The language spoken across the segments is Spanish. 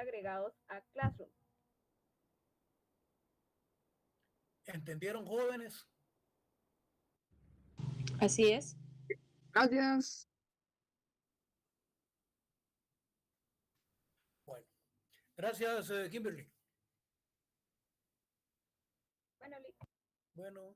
agregados a Classroom. ¿Entendieron, jóvenes? Así es. Gracias. Bueno, gracias, Kimberly. Bueno, Bueno.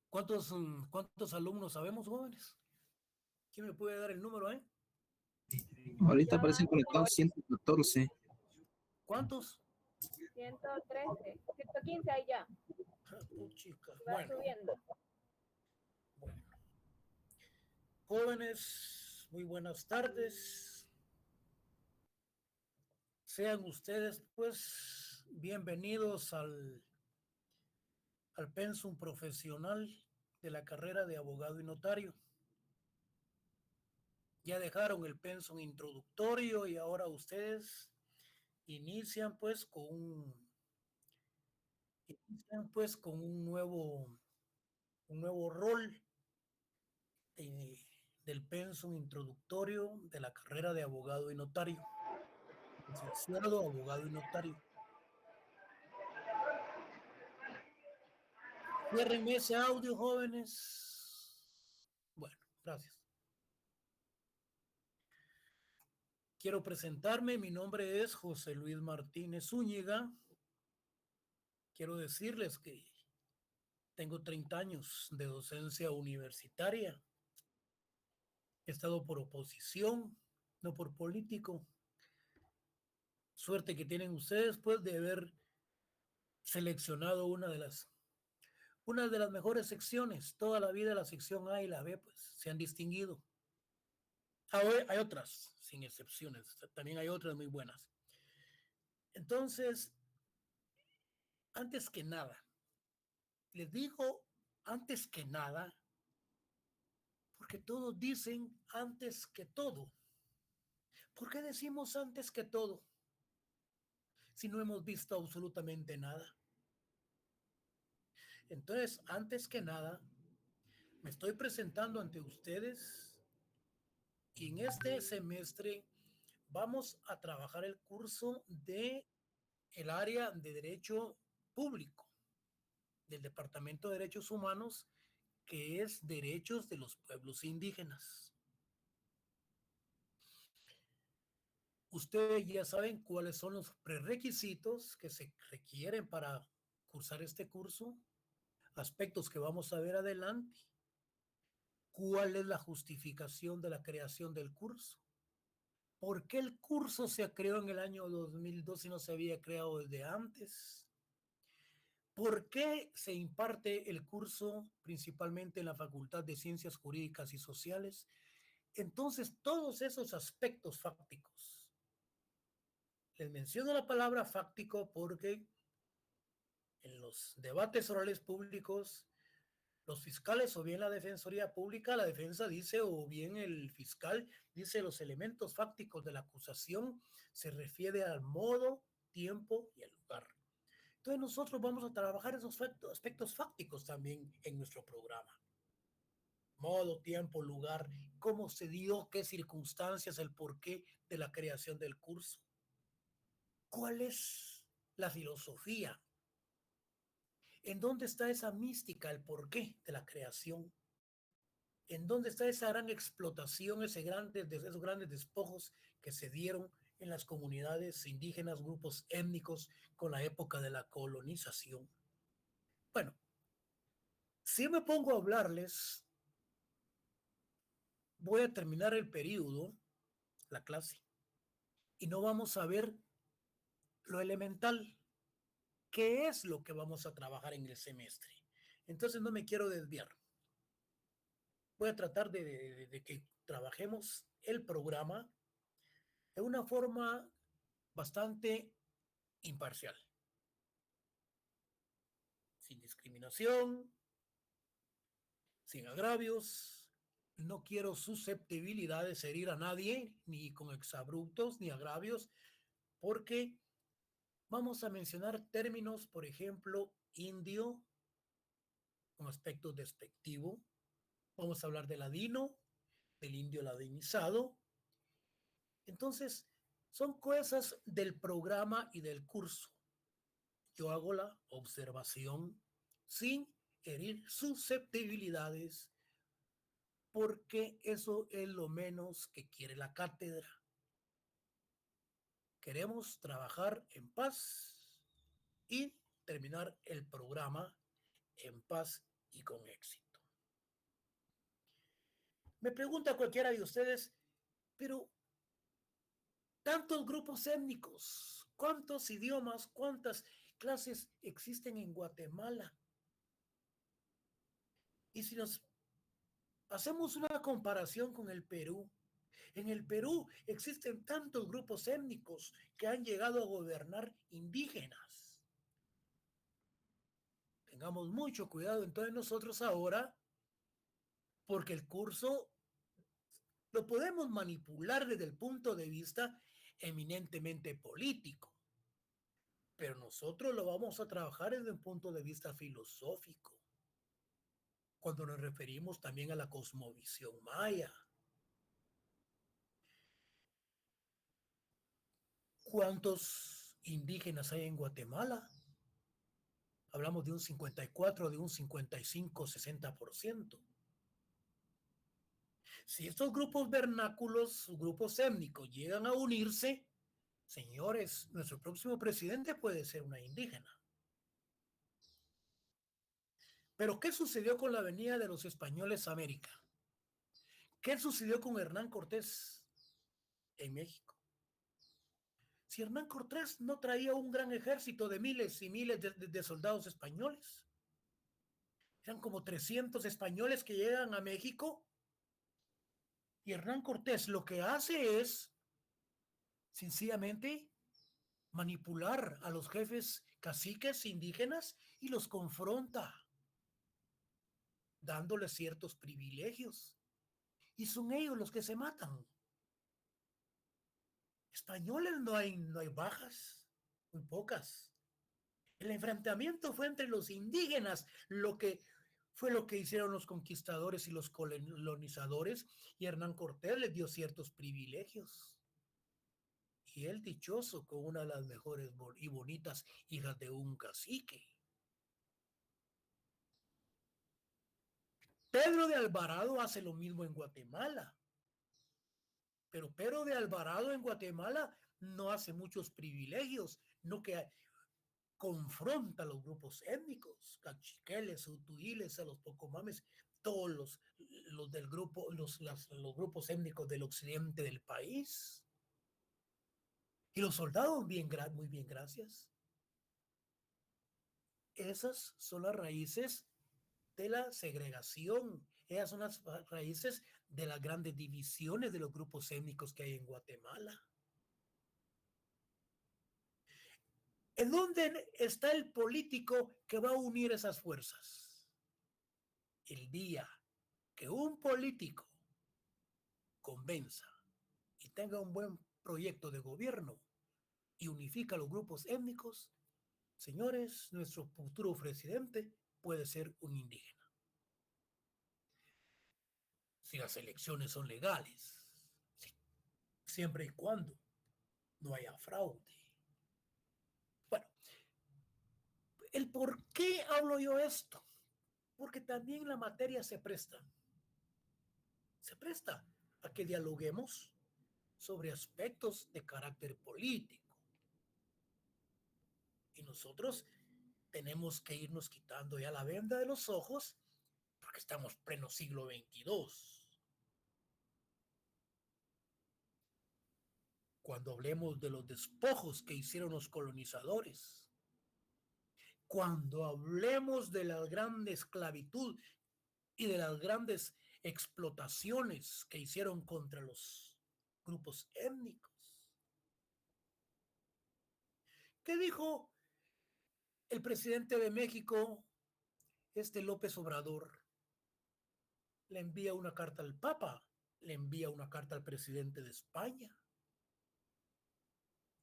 ¿Cuántos alumnos sabemos, jóvenes? ¿Quién me puede dar el número, Ahorita aparecen conectados 114. ¿Cuántos? 113, 115 ahí ya. Puchica. Va Bueno. subiendo. Bueno. Jóvenes, muy buenas tardes. Sean ustedes, pues, bienvenidos al pensum profesional de la carrera de abogado y notario. Ya dejaron el pensum introductorio y ahora ustedes inician pues con un nuevo rol del pensum introductorio de la carrera de abogado y notario. Licenciado, abogado y notario. Ciérrenme ese audio, jóvenes. Bueno, gracias. Quiero presentarme. Mi nombre es José Luis Martínez Zúñiga. Quiero decirles que tengo 30 años de docencia universitaria. He estado por oposición, no por político. Suerte que tienen ustedes, pues, de haber seleccionado una de las mejores secciones. Toda la vida la sección A y la B, pues, se han distinguido. Hay otras, sin excepciones. También hay otras muy buenas. Entonces, antes que nada, les digo antes que nada, porque todos dicen antes que todo. ¿Por qué decimos antes que todo si no hemos visto absolutamente nada? Entonces, antes que nada, me estoy presentando ante ustedes y en este semestre vamos a trabajar el curso de el área de Derecho Público del Departamento de Derechos Humanos, que es Derechos de los Pueblos Indígenas. Ustedes ya saben cuáles son los prerequisitos que se requieren para cursar este curso, aspectos que vamos a ver adelante, cuál es la justificación de la creación del curso, por qué el curso se creó en el año 2002 y no se había creado desde antes, por qué se imparte el curso principalmente en la Facultad de Ciencias Jurídicas y Sociales. Entonces, todos esos aspectos fácticos. Les menciono la palabra fáctico porque en los debates orales públicos, los fiscales o bien la defensoría pública, la defensa dice, o bien el fiscal dice, los elementos fácticos de la acusación se refiere al modo, tiempo y el lugar. Entonces nosotros vamos a trabajar esos aspectos fácticos también en nuestro programa. Modo, tiempo, lugar, cómo se dio, qué circunstancias, el porqué de la creación del curso. ¿Cuál es la filosofía? ¿En dónde está esa mística, el porqué de la creación? ¿En dónde está esa gran explotación, esos grandes despojos que se dieron en las comunidades indígenas, grupos étnicos con la época de la colonización? Bueno, si me pongo a hablarles, voy a terminar el periodo, la clase, y no vamos a ver lo elemental. ¿Qué es lo que vamos a trabajar en el semestre? Entonces no me quiero desviar. Voy a tratar de que trabajemos el programa de una forma bastante imparcial, sin discriminación, sin agravios. No quiero susceptibilidades, herir a nadie, ni con exabruptos, ni agravios, porque Vamos a mencionar términos, por ejemplo, indio, con aspecto despectivo. Vamos a hablar de ladino, del indio ladinizado. Entonces, son cosas del programa y del curso. Yo hago la observación sin herir susceptibilidades, porque eso es lo menos que quiere la cátedra. Queremos trabajar en paz y terminar el programa en paz y con éxito. Me pregunta cualquiera de ustedes, pero tantos grupos étnicos, ¿cuántos idiomas, cuántas clases existen en Guatemala? Y si nos hacemos una comparación con el Perú, en el Perú existen tantos grupos étnicos que han llegado a gobernar indígenas. Tengamos mucho cuidado entonces nosotros ahora, porque el curso lo podemos manipular desde el punto de vista eminentemente político, pero nosotros lo vamos a trabajar desde un punto de vista filosófico, cuando nos referimos también a la cosmovisión maya. ¿Cuántos indígenas hay en Guatemala? Hablamos de un 54, de un 55, 60%. Si estos grupos vernáculos, grupos étnicos, llegan a unirse, señores, nuestro próximo presidente puede ser una indígena. Pero ¿qué sucedió con la venida de los españoles a América? ¿Qué sucedió con Hernán Cortés en México? Si Hernán Cortés no traía un gran ejército de miles y miles de soldados españoles, eran como 300 españoles que llegan a México, y Hernán Cortés lo que hace es sencillamente manipular a los jefes caciques indígenas y los confronta, dándoles ciertos privilegios. Y son ellos los que se matan. Españoles no hay bajas, muy pocas. El enfrentamiento fue entre los indígenas, lo que hicieron los conquistadores y los colonizadores, y Hernán Cortés les dio ciertos privilegios. Y él dichoso con una de las mejores y bonitas hijas de un cacique. Pedro de Alvarado hace lo mismo en Guatemala. Pero Pedro de Alvarado en Guatemala no hace muchos privilegios, no que confronta a los grupos étnicos, cachiqueles, utuiles, a los pocomames, todos los del grupo, los grupos étnicos del occidente del país. Y los soldados, muy bien, gracias. Esas son las raíces de la segregación. Esas son las raíces de las grandes divisiones de los grupos étnicos que hay en Guatemala. ¿En dónde está el político que va a unir esas fuerzas? El día que un político convenza y tenga un buen proyecto de gobierno y unifica los grupos étnicos, señores, nuestro futuro presidente puede ser un indígena. Si las elecciones son legales, sí, siempre y cuando no haya fraude. Bueno, ¿el por qué hablo yo esto? Porque también la materia se presta a que dialoguemos sobre aspectos de carácter político. Y nosotros tenemos que irnos quitando ya la venda de los ojos, porque estamos pleno siglo XXII. Cuando hablemos de los despojos que hicieron los colonizadores, cuando hablemos de la gran esclavitud y de las grandes explotaciones que hicieron contra los grupos étnicos. ¿Qué dijo el presidente de México, López Obrador? Le envía una carta al Papa, le envía una carta al presidente de España,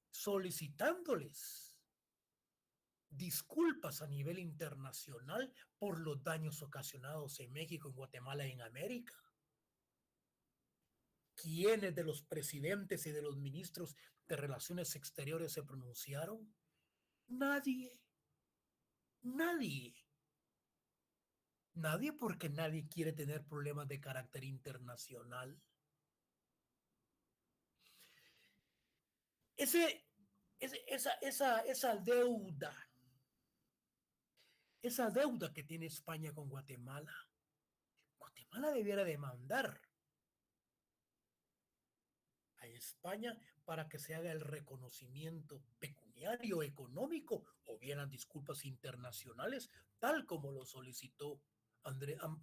solicitándoles disculpas a nivel internacional por los daños ocasionados en México, en Guatemala y en América. ¿Quiénes de los presidentes y de los ministros de Relaciones Exteriores se pronunciaron? Nadie. Nadie. Nadie, porque nadie quiere tener problemas de carácter internacional. Esa deuda que tiene España con Guatemala, Guatemala debiera demandar a España para que se haga el reconocimiento pecuniario, económico, o bien las disculpas internacionales, tal como lo solicitó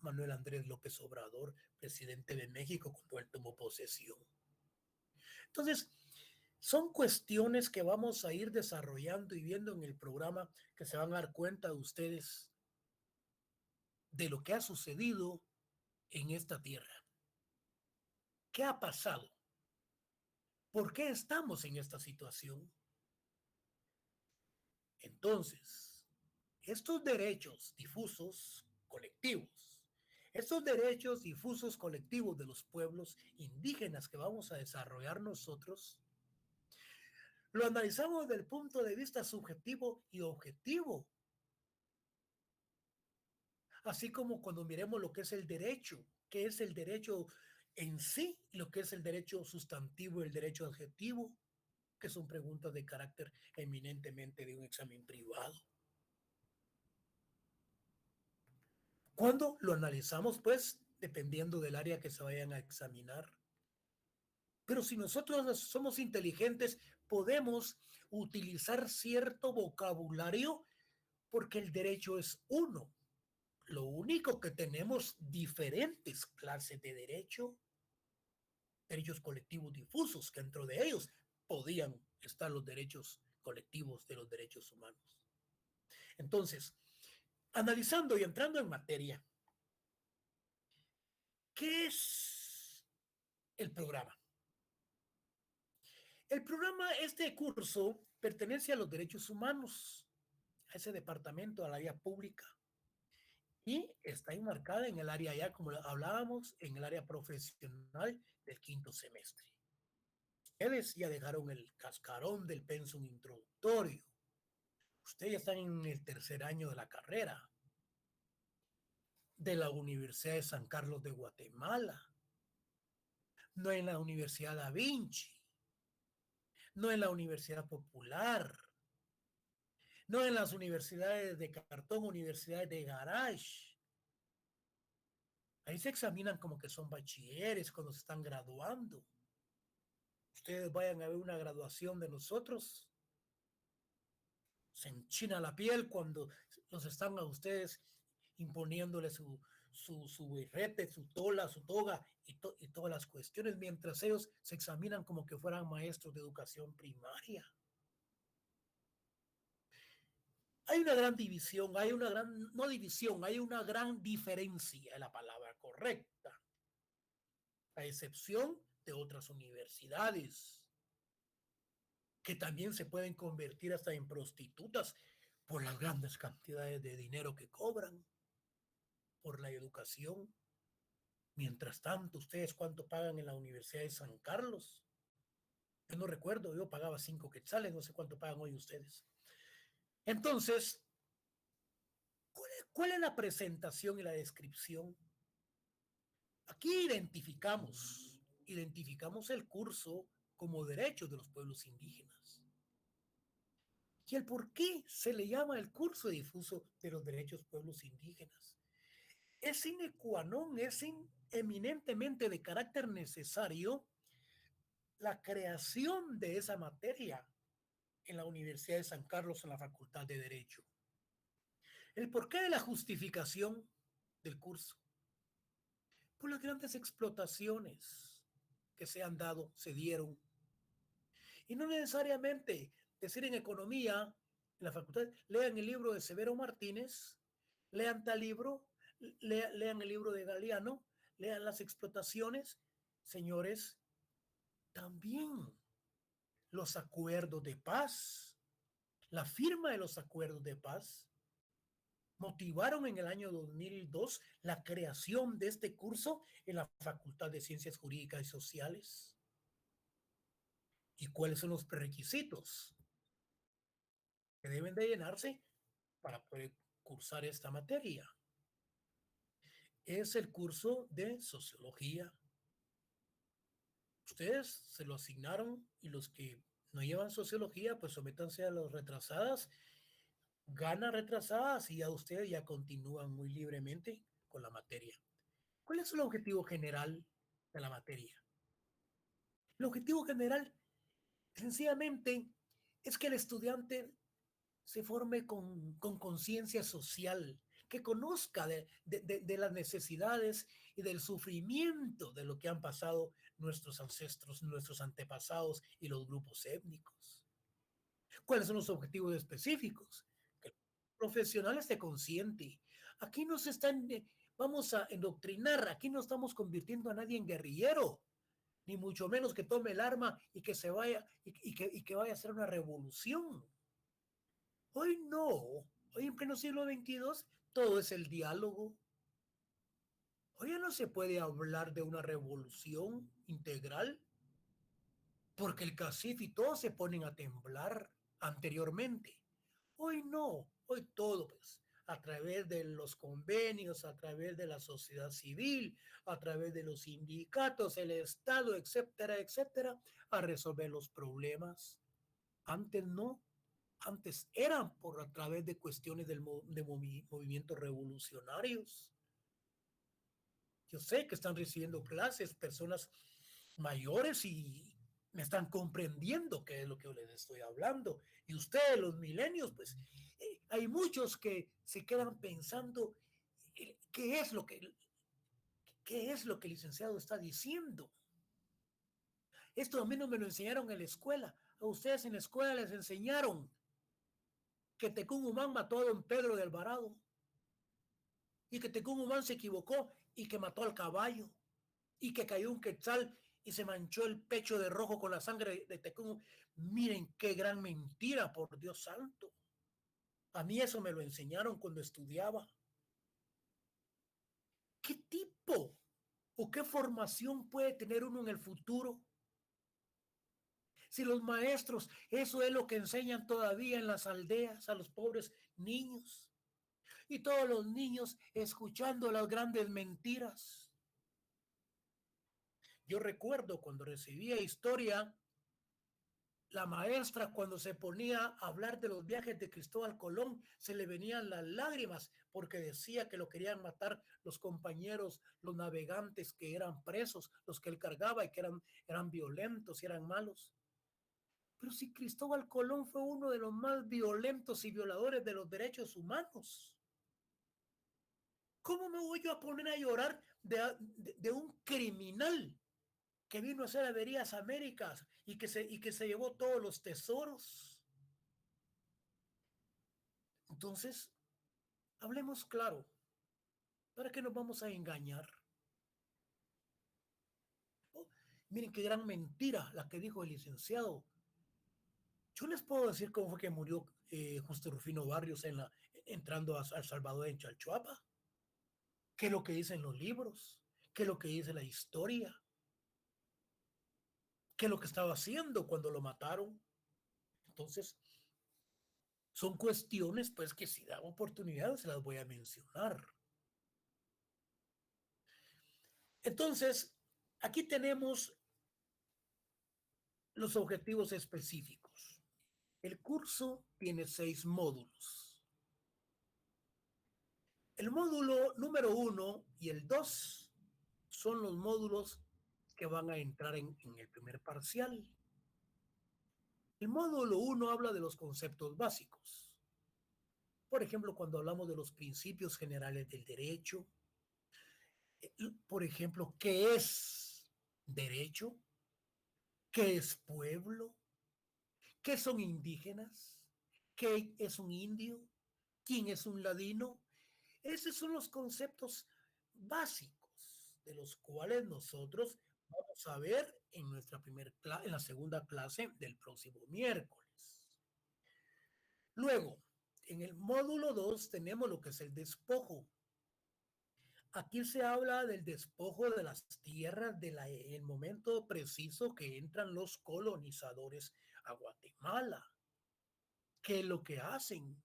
Manuel Andrés López Obrador, presidente de México, cuando él tomó posesión. Entonces, son cuestiones que vamos a ir desarrollando y viendo en el programa, que se van a dar cuenta de ustedes de lo que ha sucedido en esta tierra. ¿Qué ha pasado? ¿Por qué estamos en esta situación? Entonces, estos derechos difusos colectivos, estos derechos difusos colectivos de los pueblos indígenas que vamos a desarrollar nosotros, lo analizamos desde el punto de vista subjetivo y objetivo. Así como cuando miremos lo que es el derecho, qué es el derecho en sí, lo que es el derecho sustantivo y el derecho adjetivo, que son preguntas de carácter eminentemente de un examen privado. Cuando lo analizamos, pues, dependiendo del área que se vayan a examinar. Pero si nosotros somos inteligentes, podemos utilizar cierto vocabulario, porque el derecho es uno. Lo único que tenemos diferentes clases de derecho, derechos colectivos difusos, que dentro de ellos podían estar los derechos colectivos de los derechos humanos. Entonces, analizando y entrando en materia, ¿qué es el programa? El programa, este curso, pertenece a los derechos humanos, a ese departamento, al área pública, y está enmarcada en el área, ya como hablábamos, en el área profesional del quinto semestre. Ustedes ya dejaron el cascarón del pensum introductorio. Ustedes ya están en el tercer año de la carrera de la Universidad de San Carlos de Guatemala, no en la Universidad Da Vinci, no en la Universidad Popular, no en las universidades de cartón, universidades de garage. Ahí se examinan como que son bachilleres cuando se están graduando. Ustedes vayan a ver una graduación de nosotros, se enchina la piel cuando los están a ustedes imponiéndole su birrete, su tola, su toga y todas las cuestiones, mientras ellos se examinan como que fueran maestros de educación primaria. Hay una gran división, hay una gran, no división, hay una gran diferencia en la palabra correcta, a excepción de otras universidades que también se pueden convertir hasta en prostitutas por las grandes cantidades de dinero que cobran por la educación. Mientras tanto, ¿ustedes cuánto pagan en la Universidad de San Carlos? Yo no recuerdo, yo pagaba 5 quetzales, no sé cuánto pagan hoy ustedes. Entonces, ¿cuál es la presentación y la descripción? Aquí identificamos el curso como derechos de los pueblos indígenas. ¿Y el por qué se le llama el curso difuso de los derechos pueblos indígenas? Es sine qua non, es eminentemente de carácter necesario la creación de esa materia en la Universidad de San Carlos, en la Facultad de Derecho. El porqué de la justificación del curso: por las grandes explotaciones que se han dado, se dieron. Y no necesariamente decir en economía, en la facultad, lean el libro de Severo Martínez, lean tal libro, lean el libro de Galeano, lean las explotaciones. Señores, también los acuerdos de paz La firma de los acuerdos de paz motivaron en el año 2002 la creación de este curso en la Facultad de Ciencias Jurídicas y Sociales. ¿Y cuáles son los prerequisitos que deben de llenarse para poder cursar esta materia? Es el curso de Sociología. Ustedes se lo asignaron y los que no llevan Sociología, pues sométanse a las retrasadas, ganan retrasadas y ya ustedes ya continúan muy libremente con la materia. ¿Cuál es el objetivo general de la materia? El objetivo general, sencillamente, es que el estudiante se forme con conciencia social, que conozca de las necesidades y del sufrimiento de lo que han pasado nuestros ancestros, nuestros antepasados y los grupos étnicos. ¿Cuáles son los objetivos específicos? Que el profesional esté consciente. Aquí no se están, vamos a endoctrinar, aquí no estamos convirtiendo a nadie en guerrillero, ni mucho menos que tome el arma y que se vaya y que vaya a hacer una revolución. Hoy no, hoy en pleno siglo XXII todo es el diálogo. Hoy ya no se puede hablar de una revolución integral porque el CACIF y todos se ponen a temblar anteriormente. Hoy no, hoy todo pues a través de los convenios, a través de la sociedad civil, a través de los sindicatos, el Estado, etcétera, etcétera, a resolver los problemas. Antes no. Antes eran por a través de cuestiones de movimientos revolucionarios. Yo sé que están recibiendo clases personas mayores y me están comprendiendo qué es lo que yo les estoy hablando. Y ustedes, los milenios, pues hay muchos que se quedan pensando qué es lo que el licenciado está diciendo. Esto a mí no me lo enseñaron en la escuela. A ustedes en la escuela les enseñaron que Tecún Umán mató a don Pedro de Alvarado y que Tecún Umán se equivocó y que mató al caballo y que cayó un quetzal y se manchó el pecho de rojo con la sangre de Tecún. Miren qué gran mentira, por Dios santo. A mí eso me lo enseñaron cuando estudiaba. ¿Qué tipo o qué formación puede tener uno en el futuro? Si los maestros, eso es lo que enseñan todavía en las aldeas a los pobres niños. Y todos los niños escuchando las grandes mentiras. Yo recuerdo cuando recibía historia, la maestra cuando se ponía a hablar de los viajes de Cristóbal Colón, se le venían las lágrimas porque decía que lo querían matar los compañeros, los navegantes que eran presos, los que él cargaba y que eran violentos y eran malos. Pero si Cristóbal Colón fue uno de los más violentos y violadores de los derechos humanos, ¿cómo me voy yo a poner a llorar de un criminal que vino a hacer averías Américas y que se llevó todos los tesoros? Entonces, hablemos claro. ¿Para qué nos vamos a engañar? Oh, miren qué gran mentira la que dijo el licenciado. Yo les puedo decir cómo fue que murió Justo Rufino Barrios entrando a El Salvador en Chalchuapa. ¿Qué es lo que dicen los libros? ¿Qué es lo que dice la historia? ¿Qué es lo que estaba haciendo cuando lo mataron? Entonces, son cuestiones pues que si da oportunidad se las voy a mencionar. Entonces, aquí tenemos los objetivos específicos. El curso tiene 6 módulos. El módulo número 1 y el 2 son los módulos que van a entrar en el primer parcial. El módulo 1 habla de los conceptos básicos. Por ejemplo, cuando hablamos de los principios generales del derecho, por ejemplo, ¿qué es derecho? ¿Qué es pueblo? ¿Qué son indígenas? ¿Qué es un indio? ¿Quién es un ladino? Esos son los conceptos básicos de los cuales nosotros vamos a ver en la segunda clase del próximo miércoles. Luego, en el módulo 2 tenemos lo que es el despojo. Aquí se habla del despojo de las tierras en el momento preciso que entran los colonizadores a Guatemala. ¿Qué es lo que hacen?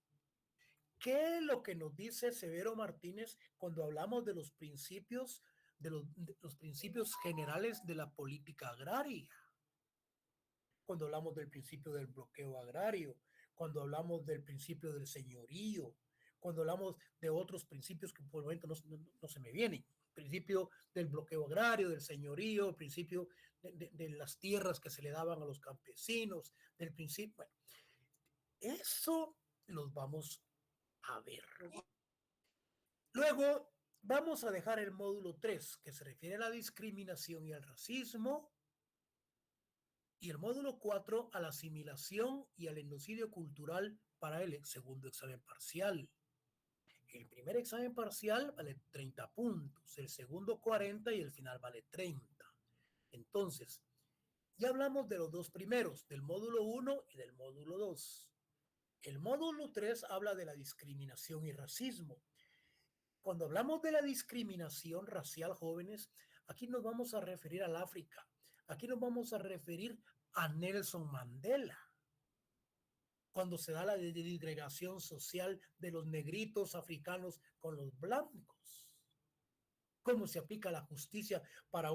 ¿Qué es lo que nos dice Severo Martínez cuando hablamos de los principios, de los principios generales de la política agraria? Cuando hablamos del principio del bloqueo agrario, cuando hablamos del principio del señorío, cuando hablamos de otros principios que por el momento no se me vienen. Principio del bloqueo agrario, del señorío, el principio de las tierras que se le daban a los campesinos, del principio. Bueno, eso los vamos a ver. Luego vamos a dejar el módulo 3, que se refiere a la discriminación y al racismo, y el módulo 4 a la asimilación y al genocidio cultural para el segundo examen parcial. El primer examen parcial vale 30 puntos, el segundo 40 y el final vale 30. Entonces, ya hablamos de los dos primeros, del módulo 1 y del módulo 2. El módulo 3 habla de la discriminación y racismo. Cuando hablamos de la discriminación racial, jóvenes, aquí nos vamos a referir al África. Aquí nos vamos a referir a Nelson Mandela. Cuando se da la disgregación social de los negritos africanos con los blancos. Cómo se aplica la justicia para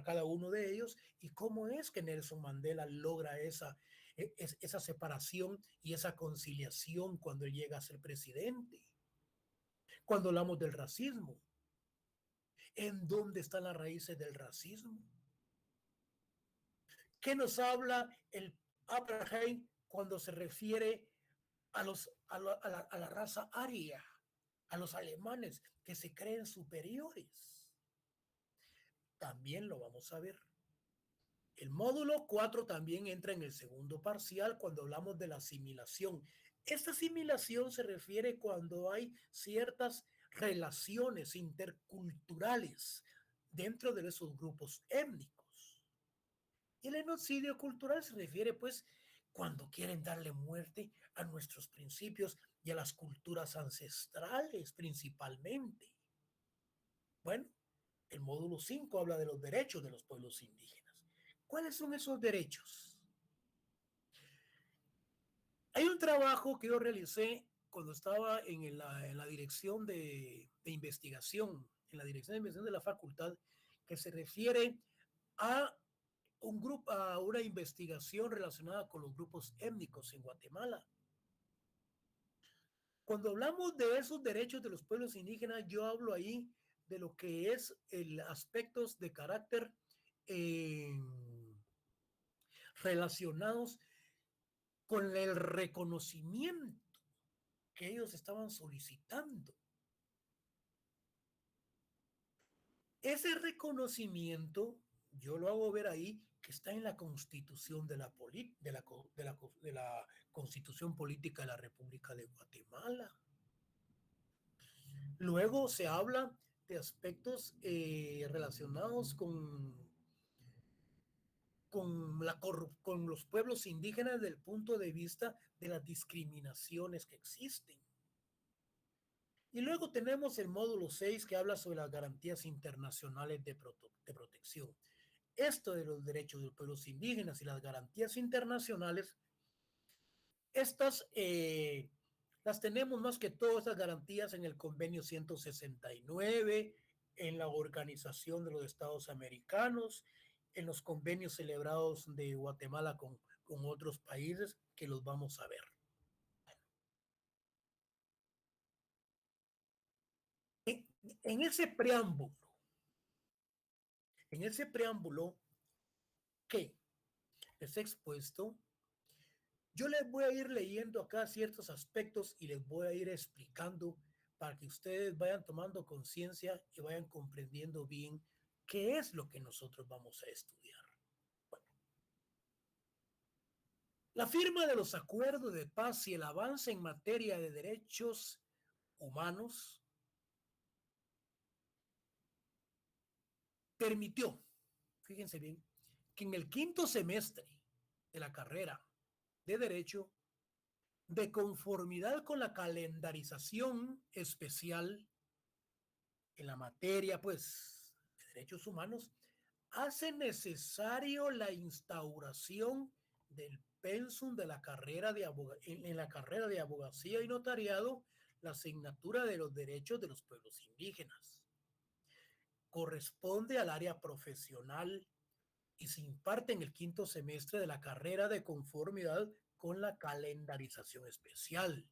cada uno de ellos y cómo es que Nelson Mandela logra esa separación y esa conciliación cuando él llega a ser presidente. Cuando hablamos del racismo, ¿en dónde están las raíces del racismo? ¿Qué nos habla el apartheid cuando se refiere a la raza aria, a los alemanes que se creen superiores? También lo vamos a ver. El módulo 4 también entra en el segundo parcial cuando hablamos de la asimilación. Esta asimilación se refiere cuando hay ciertas relaciones interculturales dentro de esos grupos étnicos. Y el genocidio cultural se refiere, pues, cuando quieren darle muerte a nuestros principios y a las culturas ancestrales principalmente. Bueno, el módulo 5 habla de los derechos de los pueblos indígenas. ¿Cuáles son esos derechos? Hay un trabajo que yo realicé cuando estaba en la dirección de investigación, en la dirección de investigación de la facultad, que se refiere a a una investigación relacionada con los grupos étnicos en Guatemala. Cuando hablamos de esos derechos de los pueblos indígenas, yo hablo ahí de lo que es aspectos de carácter relacionados con el reconocimiento que ellos estaban solicitando. Ese reconocimiento, yo lo hago ver ahí, que está en la Constitución de la Constitución Política de la República de Guatemala. Luego se habla de aspectos relacionados con los pueblos indígenas desde el punto de vista de las discriminaciones que existen. Y luego tenemos el módulo 6 que habla sobre las garantías internacionales de protección. Esto de los derechos de los pueblos indígenas y las garantías internacionales, estas las tenemos más que todas estas garantías en el convenio 169, en la Organización de los Estados Americanos, en los convenios celebrados de Guatemala con otros países que los vamos a ver. En ese preámbulo que les he expuesto, yo les voy a ir leyendo acá ciertos aspectos y les voy a ir explicando para que ustedes vayan tomando conciencia y vayan comprendiendo bien qué es lo que nosotros vamos a estudiar. Bueno, la firma de los acuerdos de paz y el avance en materia de derechos humanos permitió, fíjense bien, que en el quinto semestre de la carrera de Derecho de conformidad con la calendarización especial en la materia, pues, de derechos humanos, hace necesario la instauración del pensum de la carrera de en la carrera de abogacía y notariado, la asignatura de los derechos de los pueblos indígenas. Corresponde al área profesional y se imparte en el 5º semestre de la carrera de conformidad con la calendarización especial.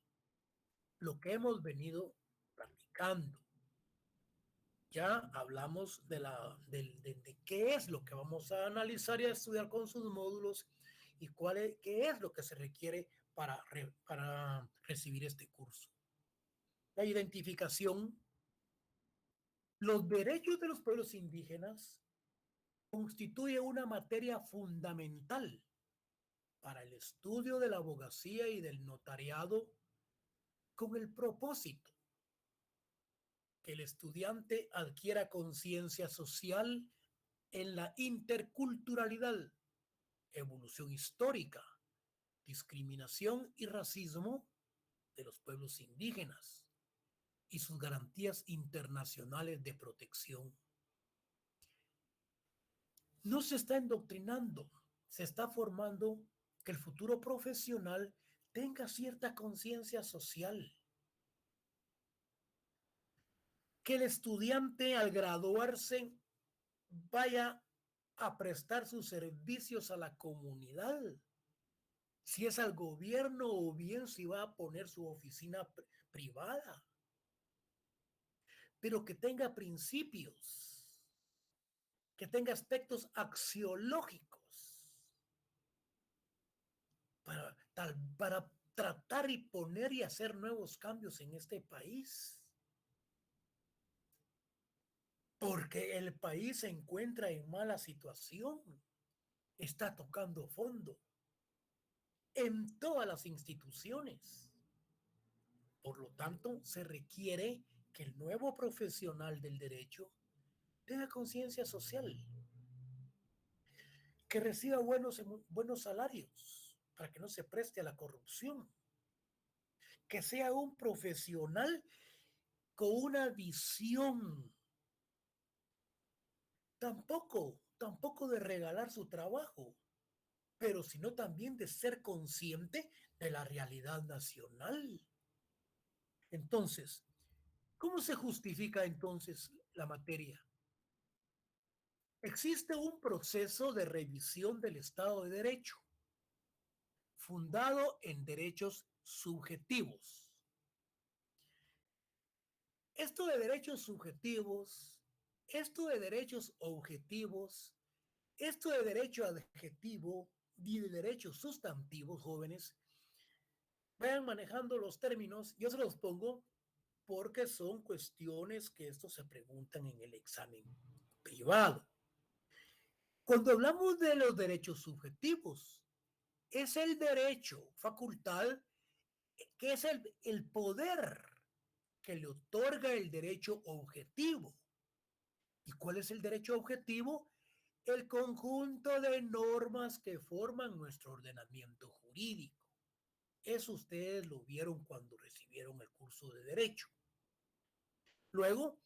Lo que hemos venido practicando. Ya hablamos de qué es lo que vamos a analizar y a estudiar con sus módulos y qué es lo que se requiere para recibir este curso. La identificación. Los derechos de los pueblos indígenas constituye una materia fundamental para el estudio de la abogacía y del notariado con el propósito que el estudiante adquiera conciencia social en la interculturalidad, evolución histórica, discriminación y racismo de los pueblos indígenas y sus garantías internacionales de protección. No se está endoctrinando, se está formando que el futuro profesional tenga cierta conciencia social. Que el estudiante al graduarse vaya a prestar sus servicios a la comunidad, si es al gobierno o bien si va a poner su oficina privada, pero que tenga principios, que tenga aspectos axiológicos para tratar y poner y hacer nuevos cambios en este país. Porque el país se encuentra en mala situación, está tocando fondo en todas las instituciones. Por lo tanto, se requiere que el nuevo profesional del derecho tenga conciencia social, que reciba buenos salarios para que no se preste a la corrupción, que sea un profesional con una visión, tampoco de regalar su trabajo, pero sino también de ser consciente de la realidad nacional. Entonces, ¿cómo se justifica entonces la materia? Existe un proceso de revisión del Estado de Derecho, fundado en derechos subjetivos. Esto de derechos subjetivos, esto de derechos objetivos, esto de derecho adjetivo y de derechos sustantivos, jóvenes, vayan manejando los términos. Yo se los pongo porque son cuestiones que estos se preguntan en el examen privado. Cuando hablamos de los derechos subjetivos, es el derecho, facultad, que es el poder que le otorga el derecho objetivo. ¿Y cuál es el derecho objetivo? El conjunto de normas que forman nuestro ordenamiento jurídico. Eso ustedes lo vieron cuando recibieron el curso de Derecho. Luego,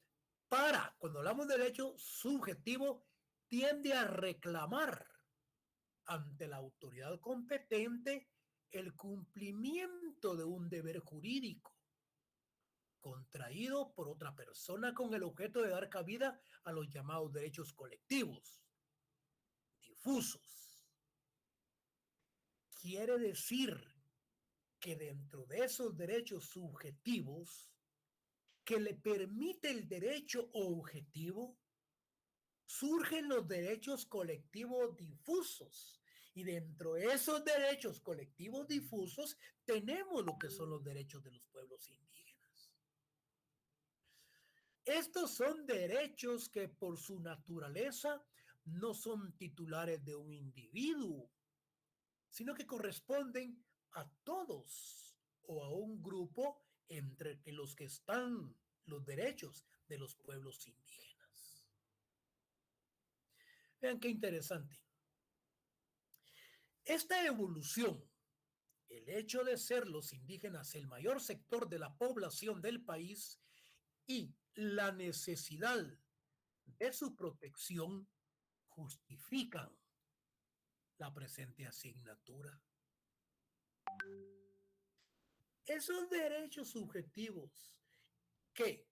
cuando hablamos de derecho subjetivo, tiende a reclamar ante la autoridad competente el cumplimiento de un deber jurídico contraído por otra persona con el objeto de dar cabida a los llamados derechos colectivos, difusos. Quiere decir que dentro de esos derechos subjetivos que le permite el derecho objetivo, surgen los derechos colectivos difusos. Y dentro de esos derechos colectivos difusos tenemos lo que son los derechos de los pueblos indígenas. Estos son derechos que por su naturaleza no son titulares de un individuo, sino que corresponden a todos o a un grupo entre los que están los derechos de los pueblos indígenas. Vean qué interesante. Esta evolución el hecho de ser los indígenas el mayor sector de la población del país y la necesidad de su protección justifican la presente asignatura. Esos derechos subjetivos que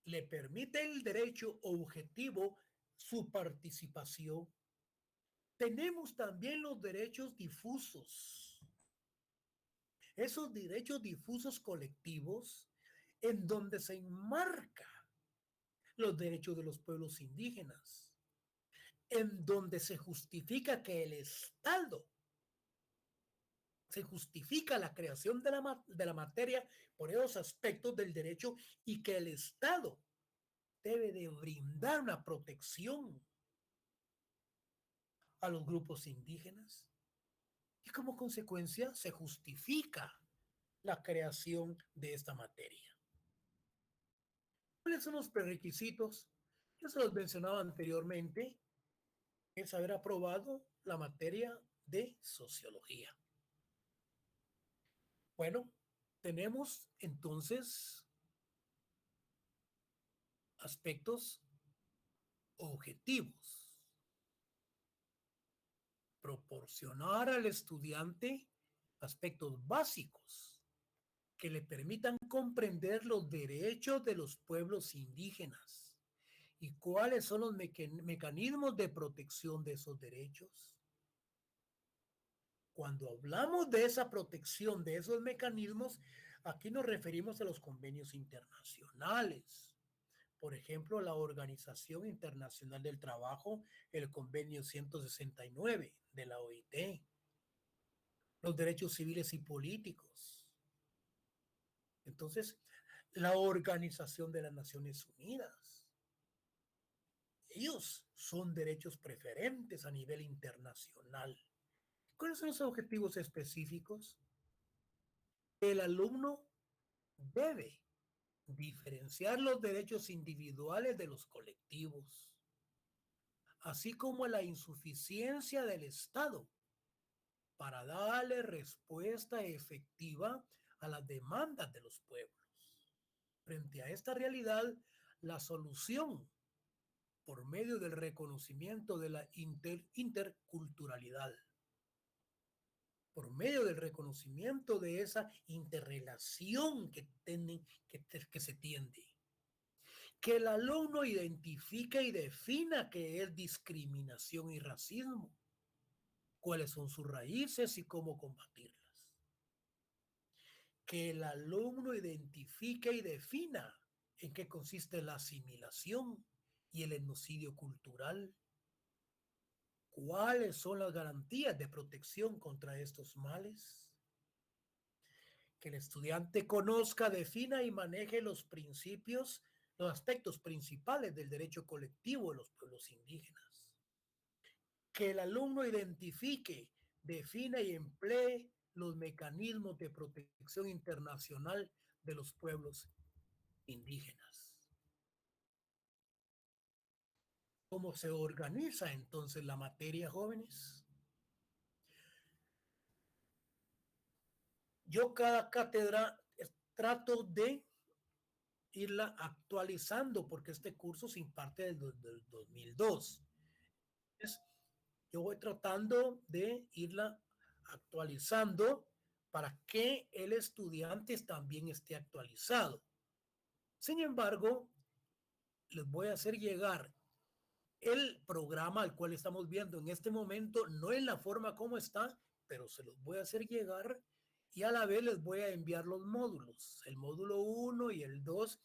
le permite el derecho objetivo su participación, tenemos también los derechos difusos. Esos derechos difusos colectivos en donde se enmarca los derechos de los pueblos indígenas, en donde se justifica que el Estado, se justifica la creación de la materia por esos aspectos del derecho y que el Estado debe de brindar una protección a los grupos indígenas y como consecuencia se justifica la creación de esta materia. ¿Cuáles son los prerequisitos? Yo se los mencionaba anteriormente, es haber aprobado la materia de sociología. Bueno, tenemos entonces aspectos objetivos. Proporcionar al estudiante aspectos básicos que le permitan comprender los derechos de los pueblos indígenas y cuáles son los mecanismos de protección de esos derechos. Cuando hablamos de esa protección de esos mecanismos, aquí nos referimos a los convenios internacionales. Por ejemplo, la Organización Internacional del Trabajo, el convenio 169 de la OIT, los derechos civiles y políticos. Entonces, la Organización de las Naciones Unidas. Ellos son derechos preferentes a nivel internacional. ¿Cuáles son los objetivos específicos? El alumno debe diferenciar los derechos individuales de los colectivos, así como la insuficiencia del Estado para darle respuesta efectiva a las demandas de los pueblos. Frente a esta realidad, la solución por medio del reconocimiento de la interculturalidad, por medio del reconocimiento de esa interrelación que se tiende. Que el alumno identifique y defina qué es discriminación y racismo, cuáles son sus raíces y cómo combatirlas. Que el alumno identifique y defina en qué consiste la asimilación y el etnocidio cultural, cuáles son las garantías de protección contra estos males. Que el estudiante conozca, defina y maneje los principios, los aspectos principales del derecho colectivo de los pueblos indígenas. Que el alumno identifique, defina y emplee los mecanismos de protección internacional de los pueblos indígenas. ¿Cómo se organiza entonces la materia, jóvenes? Yo cada cátedra trato de irla actualizando porque este curso se imparte del 2002. Entonces, yo voy tratando de irla actualizando para que el estudiante también esté actualizado. Sin embargo, les voy a hacer llegar el programa al cual estamos viendo en este momento, no en la forma como está, pero se los voy a hacer llegar y a la vez les voy a enviar los módulos, el módulo 1 y el 2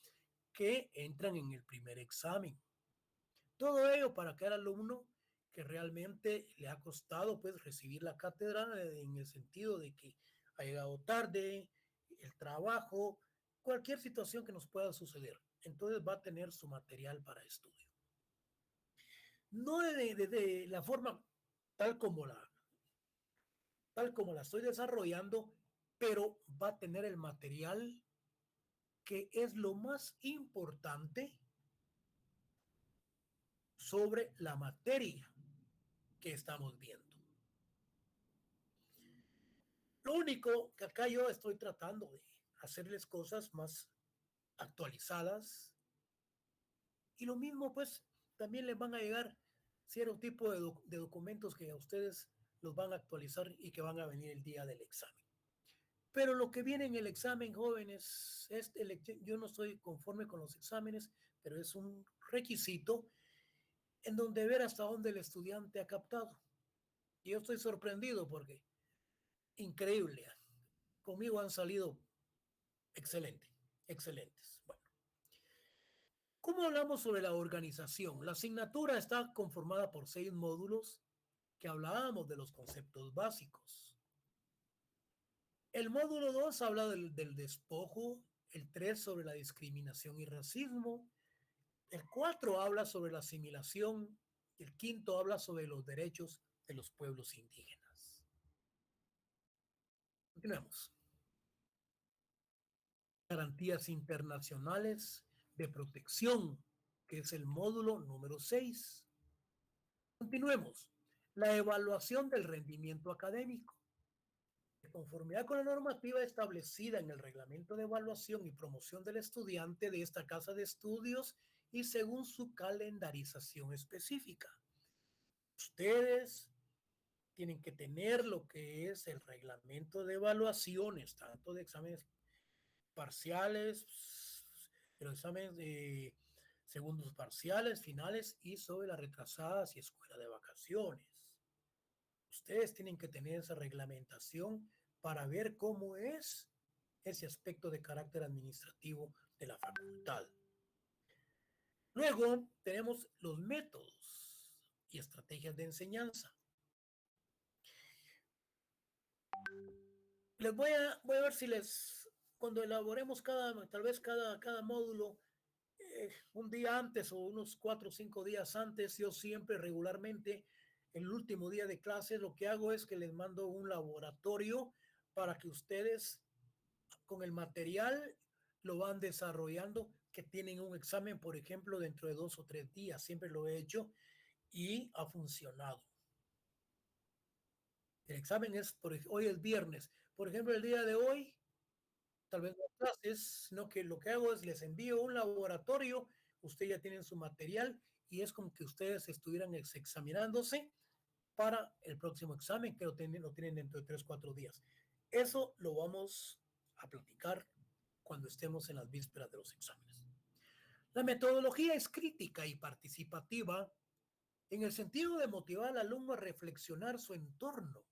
que entran en el primer examen. Todo ello para que el alumno que realmente le ha costado pues recibir la cátedra en el sentido de que ha llegado tarde, el trabajo, cualquier situación que nos pueda suceder. Entonces va a tener su material para estudio. No de la forma tal como la estoy desarrollando, pero va a tener el material que es lo más importante sobre la materia que estamos viendo. Lo único que acá yo estoy tratando de hacerles cosas más actualizadas, y lo mismo pues también les van a llegar cierto tipo de documentos que a ustedes los van a actualizar y que van a venir el día del examen. Pero lo que viene en el examen, jóvenes, yo no estoy conforme con los exámenes, pero es un requisito en donde ver hasta dónde el estudiante ha captado. Y yo estoy sorprendido porque, increíble, conmigo han salido excelentes. Bueno, ¿cómo hablamos sobre la organización? La asignatura está conformada por 6 módulos que hablábamos de los conceptos básicos. El módulo 2 habla del despojo, el 3 sobre la discriminación y racismo, el 4 habla sobre la asimilación, y el 5 habla sobre los derechos de los pueblos indígenas. Continuemos. Garantías internacionales de protección, que es el módulo número 6. Continuemos. La evaluación del rendimiento académico. De conformidad con la normativa establecida en el reglamento de evaluación y promoción del estudiante de esta casa de estudios y según su calendarización específica. Ustedes tienen que tener lo que es el reglamento de evaluaciones, tanto de exámenes parciales, pero exámenes de segundos parciales, finales y sobre las retrasadas y escuela de vacaciones. Ustedes tienen que tener esa reglamentación para ver cómo es ese aspecto de carácter administrativo de la facultad. Luego tenemos los métodos y estrategias de enseñanza. Voy a ver si cuando elaboremos tal vez cada módulo, un día antes o unos 4 o 5 días antes, yo siempre regularmente, el último día de clase, lo que hago es que les mando un laboratorio para que ustedes con el material lo van desarrollando, que tienen un examen, por ejemplo, dentro de 2 o 3 días. Siempre lo he hecho y ha funcionado. El examen hoy es viernes. Por ejemplo, el día de hoy, tal vez no clases, sino que lo que hago es les envío un laboratorio, ustedes ya tienen su material y es como que ustedes estuvieran examinándose para el próximo examen, que lo tienen dentro de 3 o 4 días. Eso lo vamos a platicar cuando estemos en las vísperas de los exámenes. La metodología es crítica y participativa en el sentido de motivar al alumno a reflexionar su entorno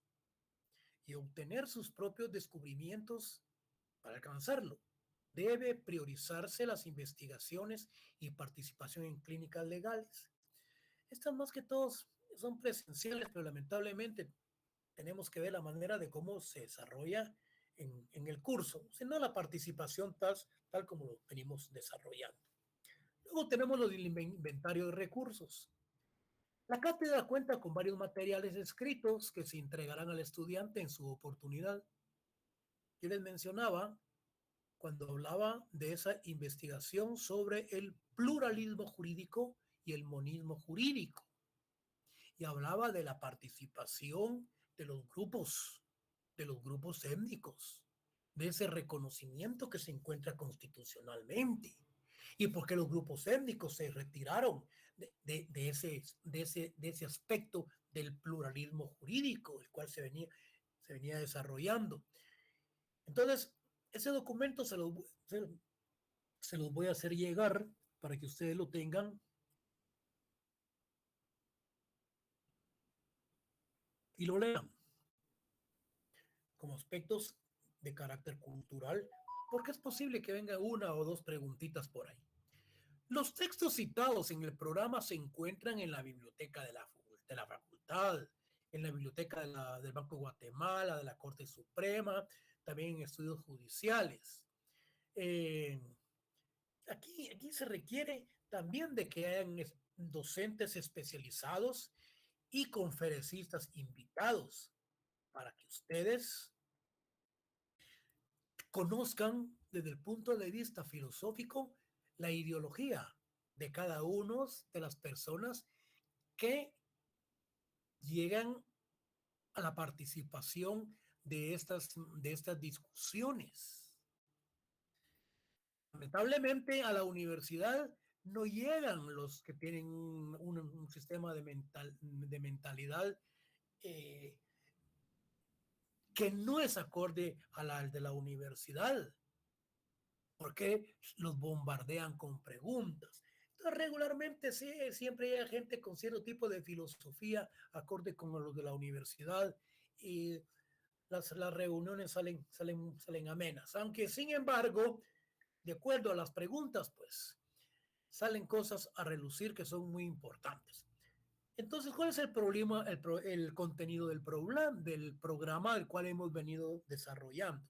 y obtener sus propios descubrimientos para alcanzarlo. Debe priorizarse las investigaciones y participación en clínicas legales. Estas más que todos son presenciales, pero lamentablemente tenemos que ver la manera de cómo se desarrolla en el curso, sino la participación tal como lo venimos desarrollando. Luego tenemos los inventario de recursos. La cátedra cuenta con varios materiales escritos que se entregarán al estudiante en su oportunidad. Yo les mencionaba cuando hablaba de esa investigación sobre el pluralismo jurídico y el monismo jurídico. Y hablaba de la participación de los grupos étnicos, de ese reconocimiento que se encuentra constitucionalmente. Y por qué los grupos étnicos se retiraron de ese aspecto del pluralismo jurídico, el cual se venía desarrollando. Entonces, ese documento se los voy a hacer llegar para que ustedes lo tengan y lo lean como aspectos de carácter cultural, porque es posible que venga 1 o 2 preguntitas por ahí. Los textos citados en el programa se encuentran en la biblioteca de la facultad, en la biblioteca del Banco de Guatemala, de la Corte Suprema, también en estudios judiciales. Aquí se requiere también de que hayan docentes especializados y conferencistas invitados para que ustedes conozcan desde el punto de vista filosófico la ideología de cada una de las personas que llegan a la participación de estas discusiones. Lamentablemente a la universidad no llegan los que tienen un sistema de mentalidad que no es acorde al de la universidad, porque los bombardean con preguntas. Entonces, regularmente sí, siempre hay gente con cierto tipo de filosofía acorde con los de la universidad y las reuniones salen amenas. Aunque, sin embargo, de acuerdo a las preguntas, pues, salen cosas a relucir que son muy importantes. Entonces, ¿cuál es el problema, el contenido del programa del cual hemos venido desarrollando?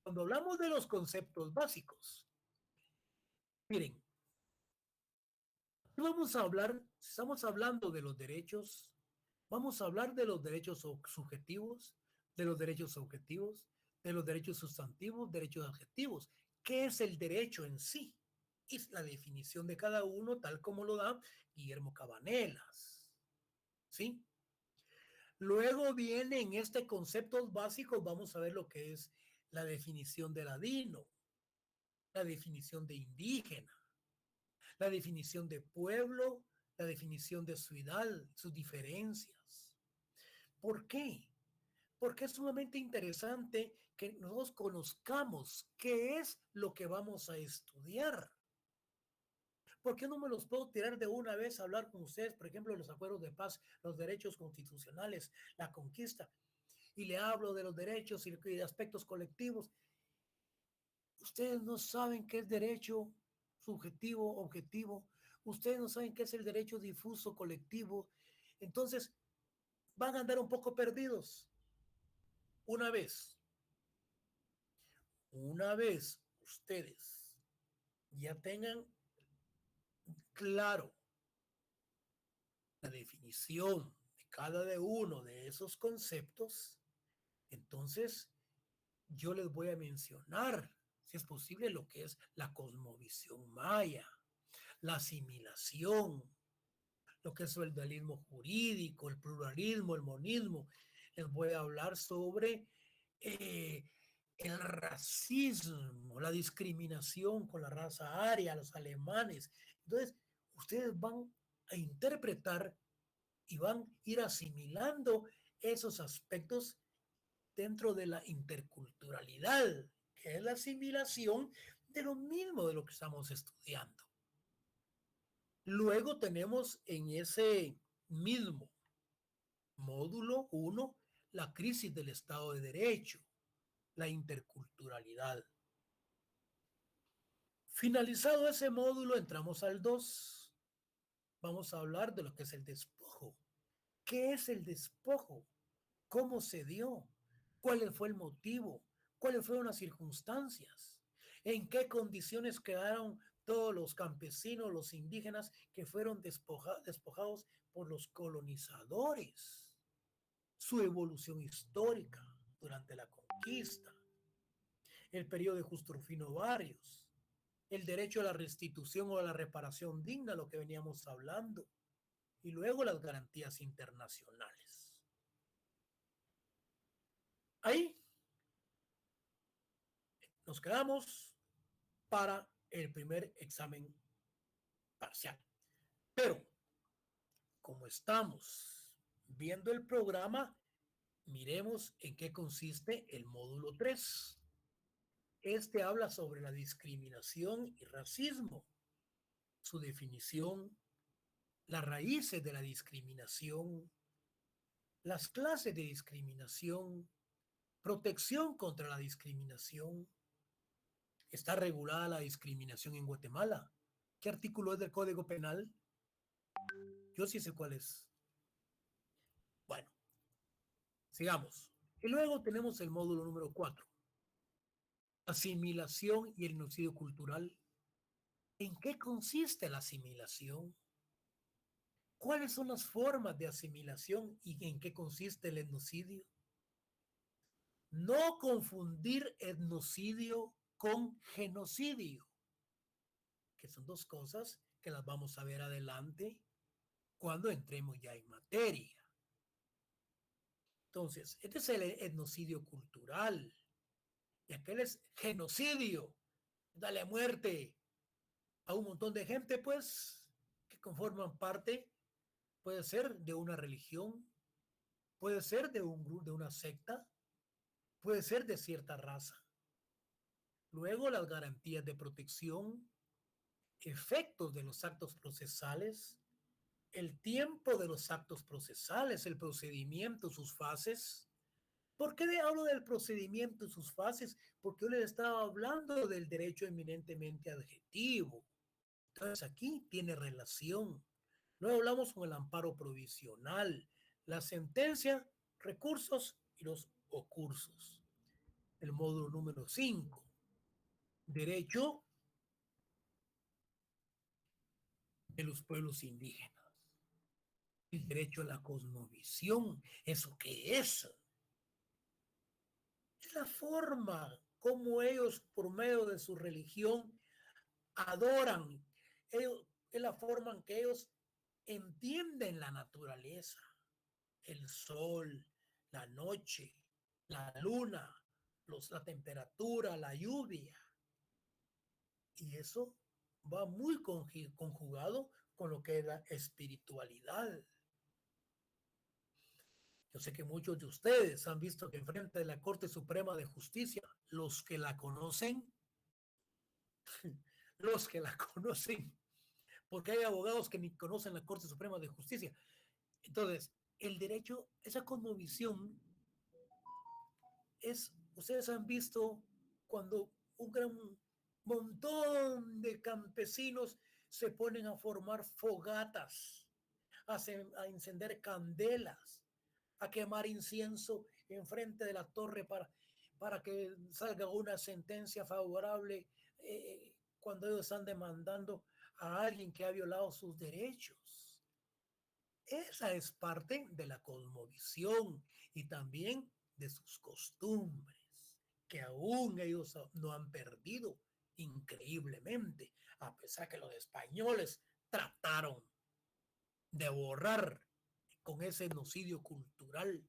Cuando hablamos de los conceptos básicos, miren, vamos a hablar, estamos hablando de los derechos, vamos a hablar de los derechos subjetivos, de los derechos objetivos, de los derechos sustantivos, derechos adjetivos. ¿Qué es el derecho en sí? Es la definición de cada uno, tal como lo da Guillermo Cabanelas. ¿Sí? Luego viene en este conceptos básicos, vamos a ver lo que es la definición de ladino, la definición de indígena, la definición de pueblo, la definición de ciudad, sus diferencias. ¿Por qué? Porque es sumamente interesante que nosotros conozcamos qué es lo que vamos a estudiar. ¿Por qué no me los puedo tirar de una vez a hablar con ustedes, por ejemplo, los acuerdos de paz, los derechos constitucionales, la conquista? Y le hablo de los derechos y de aspectos colectivos. Ustedes no saben qué es derecho subjetivo, objetivo. Ustedes no saben qué es el derecho difuso, colectivo. Entonces, van a andar un poco perdidos. Una vez ustedes ya tengan claro la definición de cada uno de esos conceptos, entonces yo les voy a mencionar, si es posible, lo que es la cosmovisión maya, la asimilación, lo que es el dualismo jurídico, el pluralismo, el monismo. Les voy a hablar sobre el racismo, la discriminación con la raza aria, los alemanes. Entonces, ustedes van a interpretar y van a ir asimilando esos aspectos dentro de la interculturalidad, que es la asimilación de lo mismo de lo que estamos estudiando. Luego tenemos en ese mismo módulo 1 la crisis del Estado de Derecho, la interculturalidad. Finalizado ese módulo, entramos al 2. Vamos a hablar de lo que es el despojo. ¿Qué es el despojo? ¿Cómo se dio? ¿Cuál fue el motivo? ¿Cuáles fueron las circunstancias? ¿En qué condiciones quedaron todos los campesinos, los indígenas que fueron despojados por los colonizadores? Su evolución histórica durante la conquista, el periodo de Justo Rufino Barrios, el derecho a la restitución o a la reparación digna, lo que veníamos hablando, y luego las garantías internacionales. Ahí nos quedamos para el primer examen parcial. Pero, como estamos viendo el programa, miremos en qué consiste el módulo 3. Este habla sobre la discriminación y racismo, su definición, las raíces de la discriminación, las clases de discriminación, protección contra la discriminación. Está regulada la discriminación en Guatemala. ¿Qué artículo es del Código Penal? Yo sí sé cuál es. Bueno, sigamos. Y luego tenemos el módulo número 4. Asimilación y el genocidio cultural. ¿En qué consiste la asimilación? ¿Cuáles son las formas de asimilación y en qué consiste el etnocidio? No confundir etnocidio con genocidio, que son dos cosas que las vamos a ver adelante cuando entremos ya en materia. Entonces, este es el etnocidio cultural. Y aquel es genocidio. Dale muerte a un montón de gente, pues, que conforman parte, puede ser de una religión, puede ser de un grupo, de una secta, puede ser de cierta raza. Luego, las garantías de protección, efectos de los actos procesales, el tiempo de los actos procesales, el procedimiento, sus fases. ¿Por qué hablo del procedimiento y sus fases? Porque yo les estaba hablando del derecho eminentemente adjetivo. Entonces aquí tiene relación. Luego hablamos con el amparo provisional, la sentencia, recursos y los ocursos. El módulo número 5. Derecho de los pueblos indígenas. El derecho a la cosmovisión. ¿Eso qué es? Es la forma como ellos, por medio de su religión, adoran. Es la forma en que ellos entienden la naturaleza, el sol, la noche, la luna, la temperatura, la lluvia. Y eso va muy conjugado con lo que es la espiritualidad. Yo sé que muchos de ustedes han visto que enfrente de la Corte Suprema de Justicia, los que la conocen, porque hay abogados que ni conocen la Corte Suprema de Justicia. Entonces, el derecho, esa cosmovisión es, ustedes han visto cuando un gran montón de campesinos se ponen a formar fogatas, a encender candelas, a quemar incienso enfrente de la torre para que salga una sentencia favorable cuando ellos están demandando a alguien que ha violado sus derechos. Esa es parte de la cosmovisión y también de sus costumbres, que aún ellos no han perdido increíblemente, a pesar que los españoles trataron de borrar con ese genocidio cultural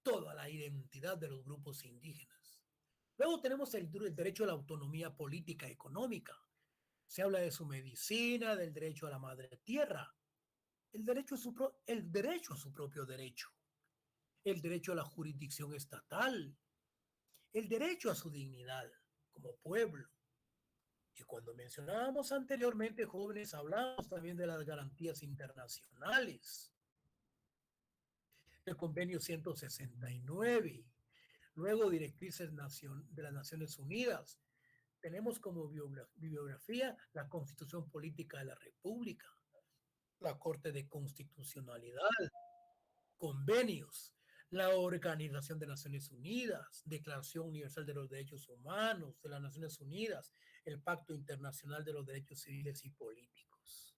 toda la identidad de los grupos indígenas. Luego tenemos el derecho a la autonomía política y económica. Se habla de su medicina, del derecho a la madre tierra, el derecho a su propio derecho, el derecho a la jurisdicción estatal, el derecho a su dignidad como pueblo. Y cuando mencionábamos anteriormente, jóvenes, hablamos también de las garantías internacionales. El convenio 169, luego directrices de las Naciones Unidas. Tenemos como bibliografía la Constitución Política de la República, la Corte de Constitucionalidad, convenios, la Organización de Naciones Unidas, Declaración Universal de los Derechos Humanos de las Naciones Unidas, el Pacto Internacional de los Derechos Civiles y Políticos.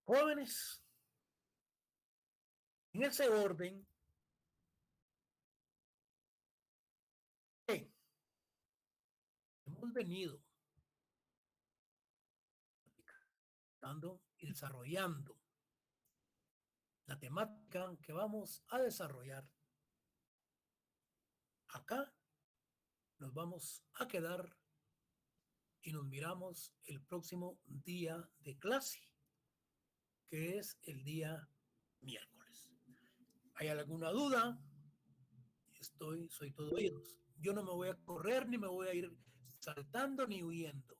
Jóvenes, en ese orden, hemos venido dando y desarrollando la temática que vamos a desarrollar. Acá nos vamos a quedar y nos miramos el próximo día de clase, que es el día miércoles. ¿Hay alguna duda? Soy todo oídos. Yo no me voy a correr ni me voy a ir saltando ni huyendo,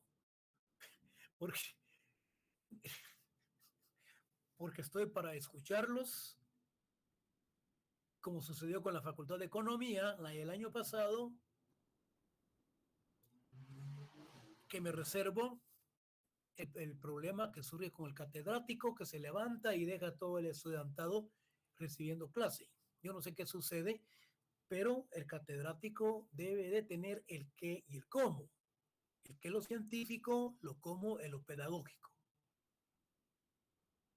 porque estoy para escucharlos, como sucedió con la Facultad de Economía el año pasado, que me reservo el problema que surge con el catedrático que se levanta y deja todo el estudiantado recibiendo clase. Yo no sé qué sucede, pero el catedrático debe de tener el qué y el cómo. El qué lo científico, lo cómo lo pedagógico.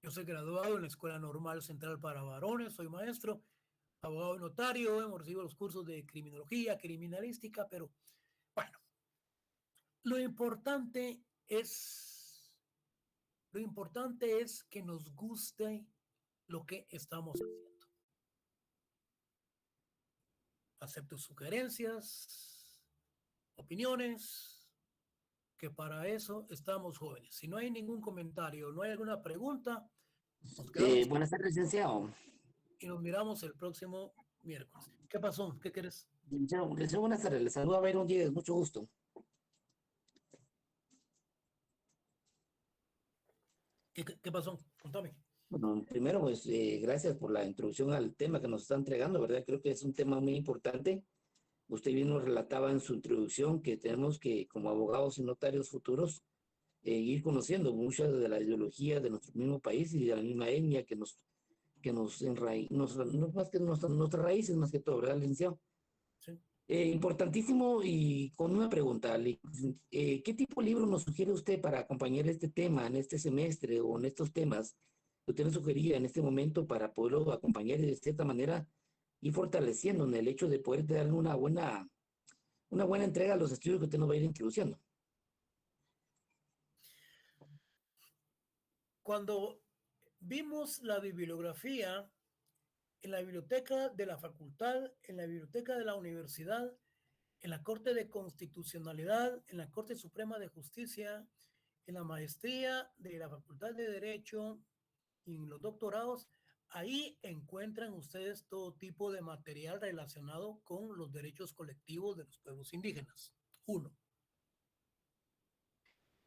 Yo soy graduado en la Escuela Normal Central para Varones, soy maestro, abogado y notario, hemos recibido los cursos de criminología, criminalística, pero bueno, lo importante es que nos guste lo que estamos haciendo. Acepto sugerencias, opiniones, que para eso estamos jóvenes. Si no hay ningún comentario, no hay alguna pregunta, nos quedamos Buenas tardes, licenciado. y nos miramos el próximo miércoles. ¿Qué pasó? ¿Qué quieres? Licenciado, buenas tardes. Les saluda Byron Díez, mucho gusto. ¿Qué pasó? Contame. Bueno, primero, pues gracias por la introducción al tema que nos está entregando, ¿verdad? Creo que es un tema muy importante. Usted bien nos relataba en su introducción que tenemos que, como abogados y notarios futuros, ir conociendo muchas de la ideología de nuestro mismo país y de la misma etnia que nos enraíz, no más que nuestras raíces, más que todo, ¿verdad, licenciado? Sí. Importantísimo y con una pregunta, ¿qué tipo de libro nos sugiere usted para acompañar este tema en este semestre o en estos temas que usted nos sugería en este momento para poderlo acompañar y de cierta manera ir fortaleciendo en el hecho de poder darle una buena entrega a los estudios que usted nos va a ir introduciendo? Cuando vimos la bibliografía en la biblioteca de la facultad, en la biblioteca de la universidad, en la Corte de Constitucionalidad, en la Corte Suprema de Justicia, en la maestría de la Facultad de Derecho y en los doctorados, ahí encuentran ustedes todo tipo de material relacionado con los derechos colectivos de los pueblos indígenas. 1.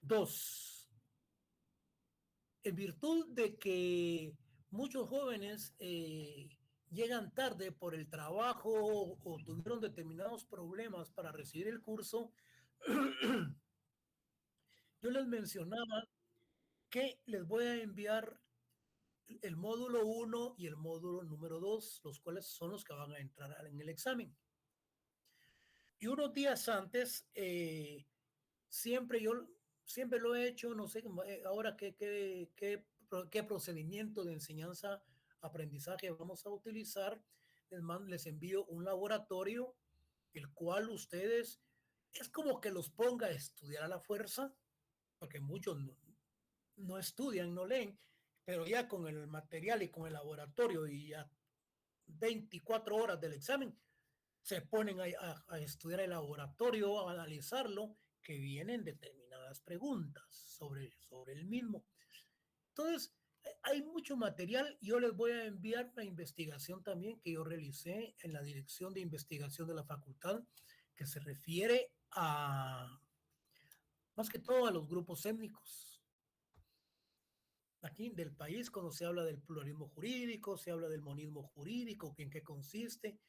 2. En virtud de que muchos jóvenes llegan tarde por el trabajo o tuvieron determinados problemas para recibir el curso, yo les mencionaba que les voy a enviar el módulo 1 y el módulo número 2, los cuales son los que van a entrar en el examen. Y unos días antes, siempre lo he hecho, no sé ahora qué procedimiento de enseñanza, aprendizaje vamos a utilizar. Les envío un laboratorio, el cual ustedes, es como que los ponga a estudiar a la fuerza, porque muchos no estudian, no leen, pero ya con el material y con el laboratorio y ya 24 horas del examen, se ponen a estudiar el laboratorio, a analizarlo, que vienen determinadas preguntas sobre el mismo. Entonces, hay mucho material. Yo les voy a enviar la investigación también que yo realicé en la Dirección de Investigación de la Facultad, que se refiere a, más que todo, a los grupos étnicos aquí del país, cuando se habla del pluralismo jurídico, se habla del monismo jurídico, en qué consiste,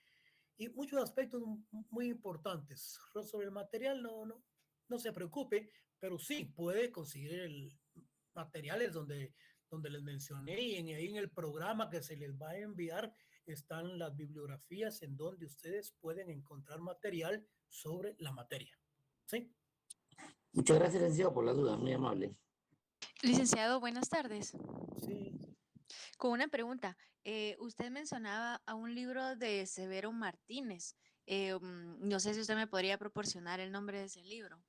y muchos aspectos muy importantes. Sobre el material no se preocupe, pero sí puede conseguir materiales donde les mencioné, y ahí en el programa que se les va a enviar están las bibliografías en donde ustedes pueden encontrar material sobre la materia. ¿Sí? Muchas gracias, licenciado, por la duda, muy amable. Licenciado, buenas tardes. Sí. Con una pregunta, usted mencionaba a un libro de Severo Martínez. No sé si usted me podría proporcionar el nombre de ese libro.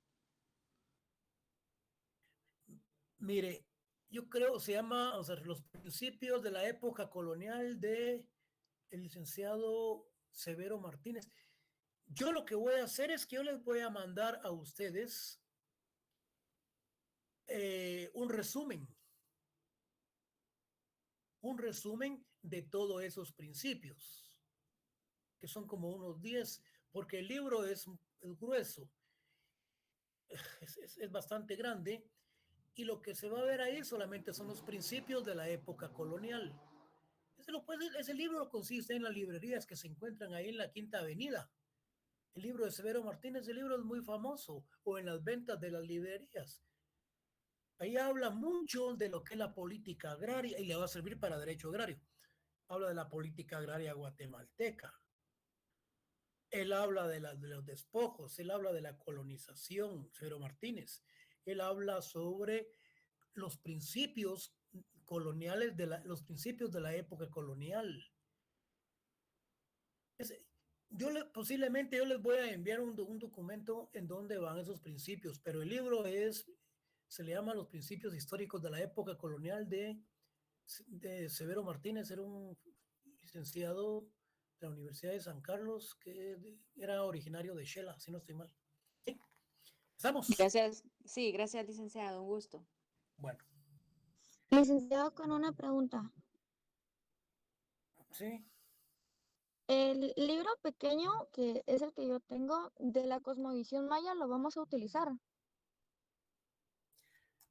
Mire, yo creo se llama, o sea, Los principios de la época colonial de el licenciado Severo Martínez. Yo lo que voy a hacer es que yo les voy a mandar a ustedes un resumen de todos esos principios, que son como unos 10, porque el libro es grueso, es bastante grande, y lo que se va a ver ahí solamente son los principios de la época colonial. Ese libro lo consiste en las librerías que se encuentran ahí en la Quinta Avenida. El libro de Severo Martínez, el libro es muy famoso, o en las ventas de las librerías. Ahí habla mucho de lo que es la política agraria y le va a servir para derecho agrario. Habla de la política agraria guatemalteca. Él habla de los despojos, él habla de la colonización, Severo Martínez. Él habla sobre los principios coloniales, los principios de la época colonial. Posiblemente yo les voy a enviar un documento en donde van esos principios, pero el libro se le llama Los principios históricos de la época colonial de Severo Martínez. Era un licenciado de la Universidad de San Carlos, que era originario de Shela, si no estoy mal. ¿Sí? ¿Estamos? Gracias, sí, gracias, licenciado, un gusto. Bueno, Licenciado, con una pregunta. sí. El libro pequeño, que es el que yo tengo, de la cosmovisión maya, ¿lo vamos a utilizar?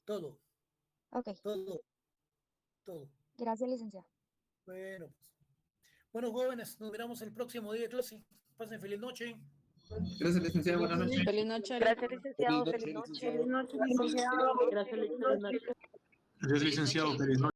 Todo, Ok, todo, todo. gracias, licenciado. Bueno, pues. Bueno, jóvenes, nos miramos el próximo día de clase. Pasen feliz noche. Gracias, licenciado. Buenas noches. Feliz noche. Gracias, licenciado. Feliz noche. Gracias, licenciado. Gracias, licenciado. Gracias, licenciado. Feliz noche.